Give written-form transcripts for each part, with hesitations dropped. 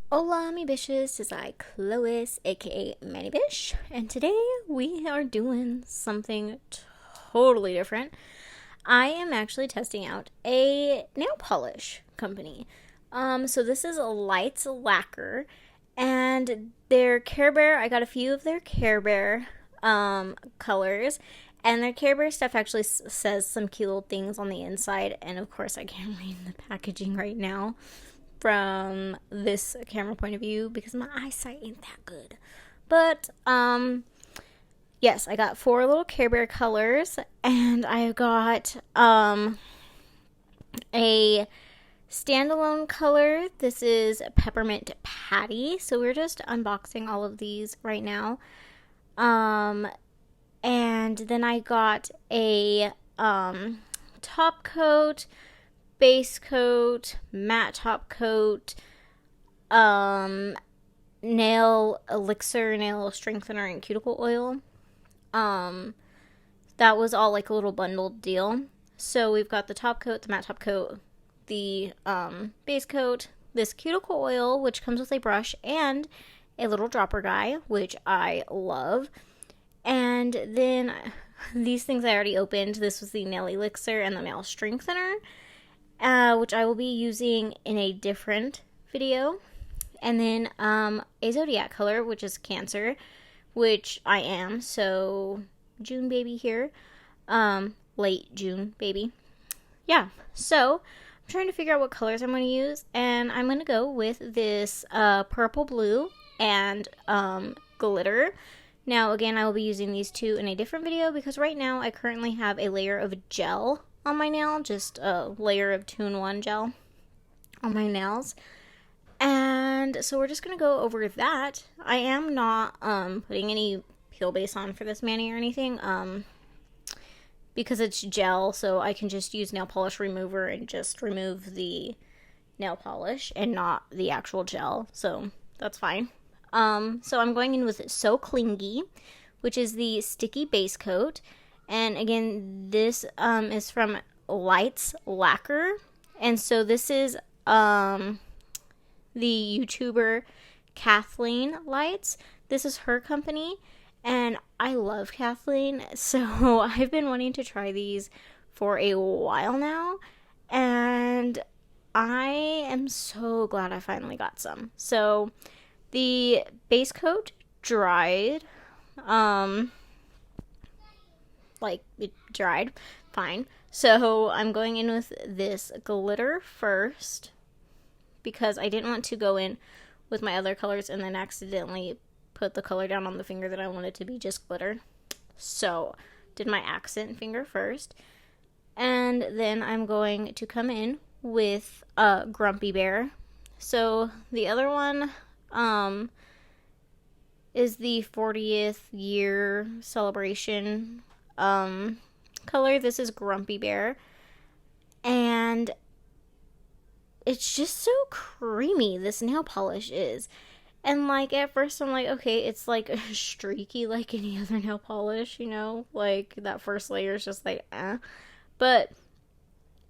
Hola, mi bitches, it's I, Chlois, aka Manny Bish, and today we are doing something totally different. I am actually testing out a nail polish company. So this is LACQUER, and their Care Bear, I got a few of their Care Bear, colors, and their Care Bear stuff actually says some cute little things on the inside, and of course I can't read the packaging right now from this camera point of view because my eyesight ain't that good. But yes, I got 4 little Care Bear colors, and I got a standalone color. This is Peppermint Patty. So we're just unboxing all of these right now. And then I got a top coat, base coat, matte top coat, nail elixir, nail strengthener, and cuticle oil. That was all like a little bundled deal. So we've got the top coat, the matte top coat, the base coat, this cuticle oil, which comes with a brush and a little dropper guy, which I love. And then these things I already opened. This was the nail elixir and the nail strengthener, which I will be using in a different video. And then a zodiac color, which is Cancer, which I am. So June baby here. Late June baby. Yeah. So I'm trying to figure out what colors I'm going to use, and I'm going to go with this purple blue and glitter. Now, again, I will be using these two in a different video because right now I currently have a layer of gel on my nail, just a layer of 2-in-1 gel on my nails. And so we're just going to go over that. I am not putting any peel base on for this mani or anything because it's gel, so I can just use nail polish remover and just remove the nail polish and not the actual gel, so that's fine. So I'm going in with So Clingy, which is the sticky base coat. And again, this is from LACQUER. And so this is the YouTuber Kathleen Lights. This is her company, and I love Kathleen. So I've been wanting to try these for a while now, and I am so glad I finally got some. So the base coat dried, like it dried fine. So I'm going in with this glitter first because I didn't want to go in with my other colors and then accidentally put the color down on the finger that I wanted to be just glitter. So did my accent finger first, and then I'm going to come in with Grumpy Bear. So the other one is the 40th year celebration color. This is Grumpy Bear, and it's just so creamy, this nail polish is. And like at first I'm like, okay, it's like streaky like any other nail polish, you know, like that first layer is just like but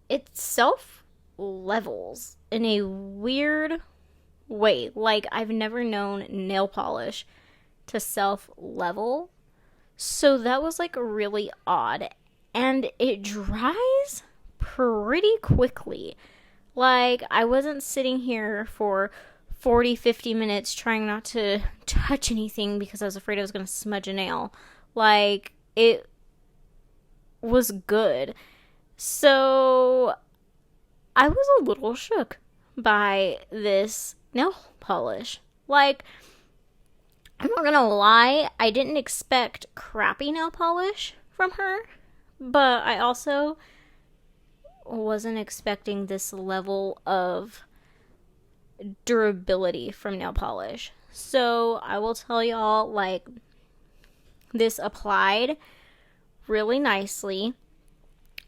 it self levels in a weird way. Like I've never known nail polish to self level, so that was like really odd. And it dries pretty quickly. Like I wasn't sitting here for 40-50 minutes trying not to touch anything because I was afraid I was going to smudge a nail. Like it was good. So I was a little shook by this nail polish. Like, I'm not gonna lie, I didn't expect crappy nail polish from her, but I also wasn't expecting this level of durability from nail polish. So I will tell y'all, like, this applied really nicely.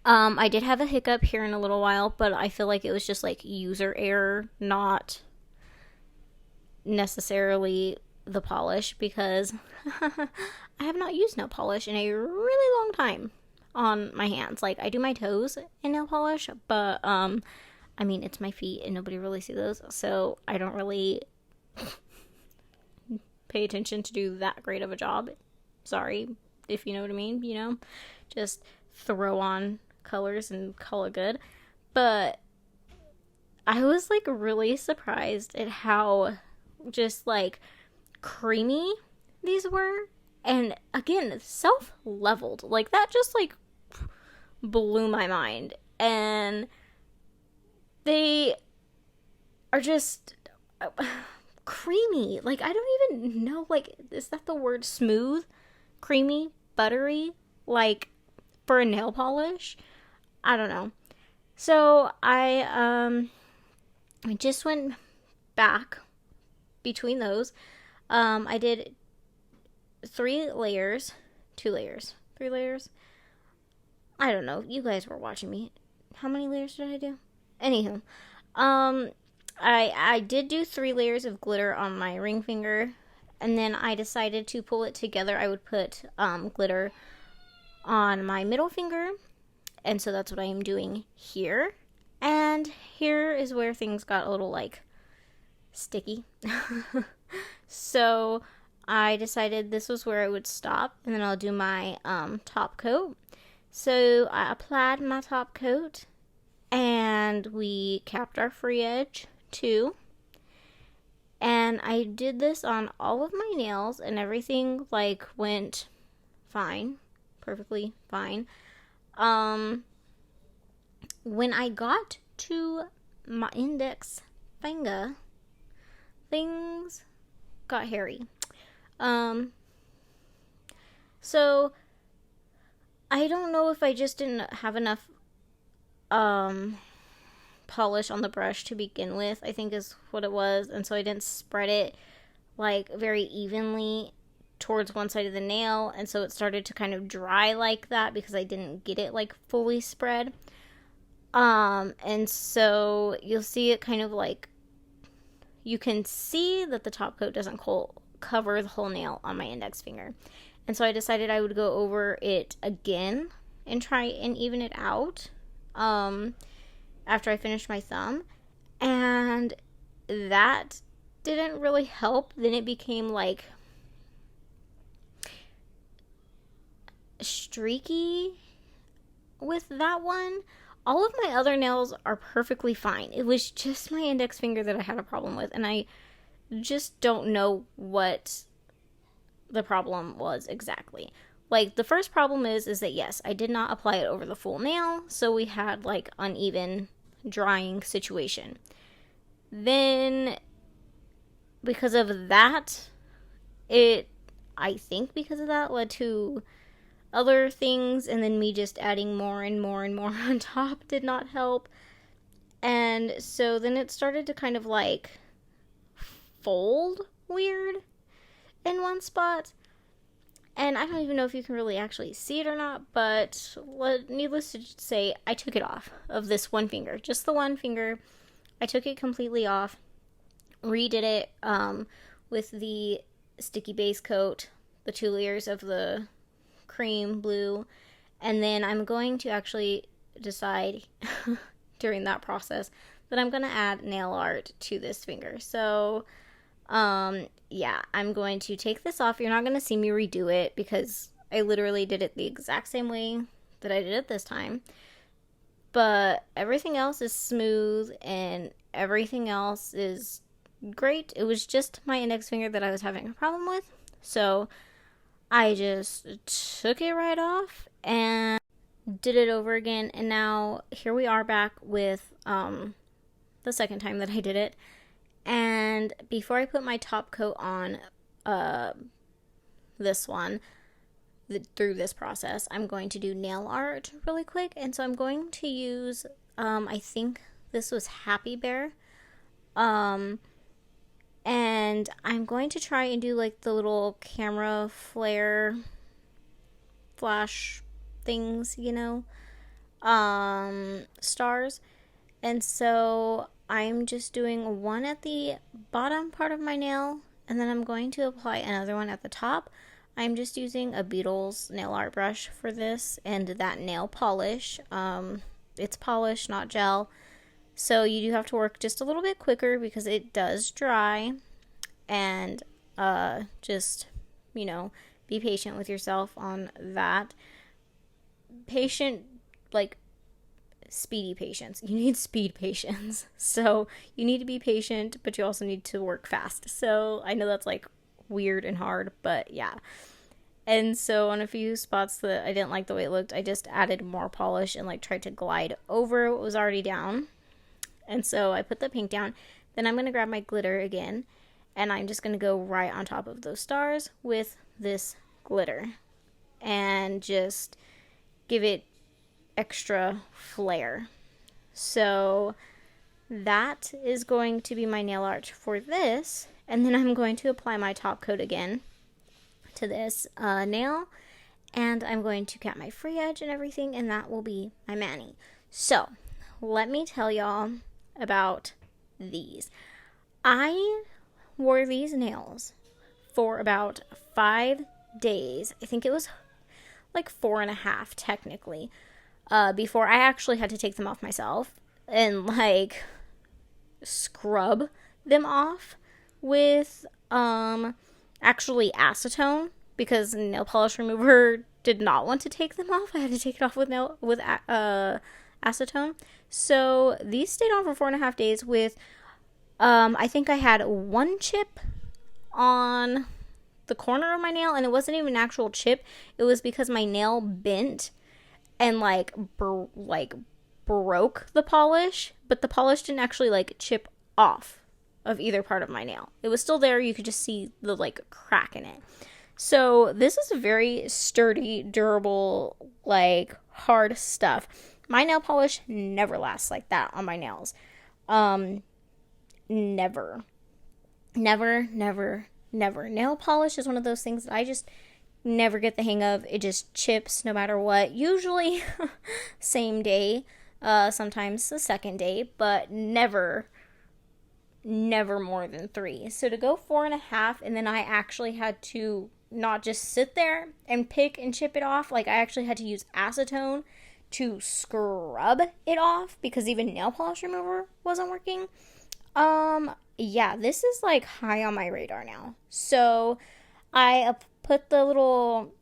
I did have a hiccup here in a little while, but I feel like it was just like user error, not necessarily the polish, because I have not used nail polish in a really long time on my hands. Like I do my toes in nail polish, but I mean it's my feet and nobody really sees those, so I don't really pay attention to do that great of a job. Sorry, if you know what I mean, you know? Just throw on colors and call it good. But I was like really surprised at how just like creamy these were. And again, self-leveled. Like that just like blew my mind. And they are just creamy. Like I don't even know, like, is that the word? Smooth? Creamy? Buttery? Like for a nail polish? I don't know. So I just went back between those. I did 3 layers, 2 layers, 3 layers. I don't know. You guys were watching me. How many layers did I do? Anywho, I did do 3 layers of glitter on my ring finger, and then I decided to pull it together. I would put glitter on my middle finger, and so that's what I am doing here. And here is where things got a little like sticky. So I decided this was where I would stop, and then I'll do my top coat. So I applied my top coat, and we capped our free edge too. And I did this on all of my nails, and everything like went fine, perfectly fine. When I got to my index finger, things got hairy. So I don't know if I just didn't have enough polish on the brush to begin with, I think is what it was, and so I didn't spread it like very evenly towards one side of the nail, and so it started to kind of dry like that because I didn't get it like fully spread. And so you'll see it kind of like, you can see that the top coat doesn't cover the whole nail on my index finger. And so I decided I would go over it again and try and even it out after I finished my thumb. And that didn't really help. Then it became like streaky with that one. All of my other nails are perfectly fine. It was just my index finger that I had a problem with, and I just don't know what the problem was exactly. Like, the first problem is that yes, I did not apply it over the full nail, so we had like uneven drying situation. Then because of that, I think because of that led to other things, and then me just adding more and more and more on top did not help. And so then it started to kind of like fold weird in one spot. And I don't even know if you can really actually see it or not, but needless to say, I took it off of this one finger. Just the one finger. I took it completely off, redid it with the sticky base coat, the 2 layers of the cream blue, and then I'm going to actually decide during that process that I'm going to add nail art to this finger. So yeah, I'm going to take this off. You're not going to see me redo it because I literally did it the exact same way that I did it this time, but everything else is smooth and everything else is great. It was just my index finger that I was having a problem with, so I just took it right off and did it over again. And now here we are back with the second time that I did it. And before I put my top coat on this one, through this process, I'm going to do nail art really quick. And so I'm going to use, I think this was Happy Bear. And I'm going to try and do like the little camera flare flash things, you know, stars. And so I'm just doing one at the bottom part of my nail, and then I'm going to apply another one at the top. I'm just using a Beetles nail art brush for this, and that nail polish. It's polish, not gel. So you do have to work just a little bit quicker because it does dry. and just, you know, be patient with yourself on that. Patient, like, speedy patience. You need speed patience. So you need to be patient, but you also need to work fast. So I know that's like weird and hard, but yeah. And so on a few spots that I didn't like the way it looked, I just added more polish and like tried to glide over what was already down. And so I put the pink down. Then I'm going to grab my glitter again, and I'm just going to go right on top of those stars with this glitter and just give it extra flair. So that is going to be my nail art for this. And then I'm going to apply my top coat again to this nail, and I'm going to cap my free edge and everything, and that will be my mani. So let me tell y'all about these. I wore these nails for about 5 days. I think it was like 4.5 technically, before I actually had to take them off myself and like scrub them off with actually acetone, because nail polish remover did not want to take them off. I had to take it off with acetone. So these stayed on for 4.5 days with I think I had one chip on the corner of my nail, and it wasn't even an actual chip. It was because my nail bent and like broke the polish, but the polish didn't actually like chip off of either part of my nail. It was still there. You could just see the like crack in it. So this is very sturdy, durable, like hard stuff. My nail polish never lasts like that on my nails. Never. Nail polish is one of those things that I just never get the hang of. It just chips no matter what. Usually same day, sometimes the second day, but never more than 3. So to go 4.5, and then I actually had to not just sit there and pick and chip it off. Like I actually had to use acetone to scrub it off because even nail polish remover wasn't working. Yeah, this is like high on my radar now. So I put the little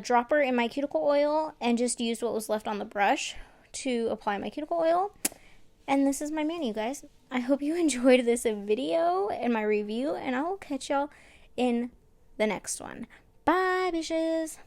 dropper in my cuticle oil and just used what was left on the brush to apply my cuticle oil. And this is my mani, you guys. I hope you enjoyed this video and my review, and I will catch y'all in the next one. Bye, bitches.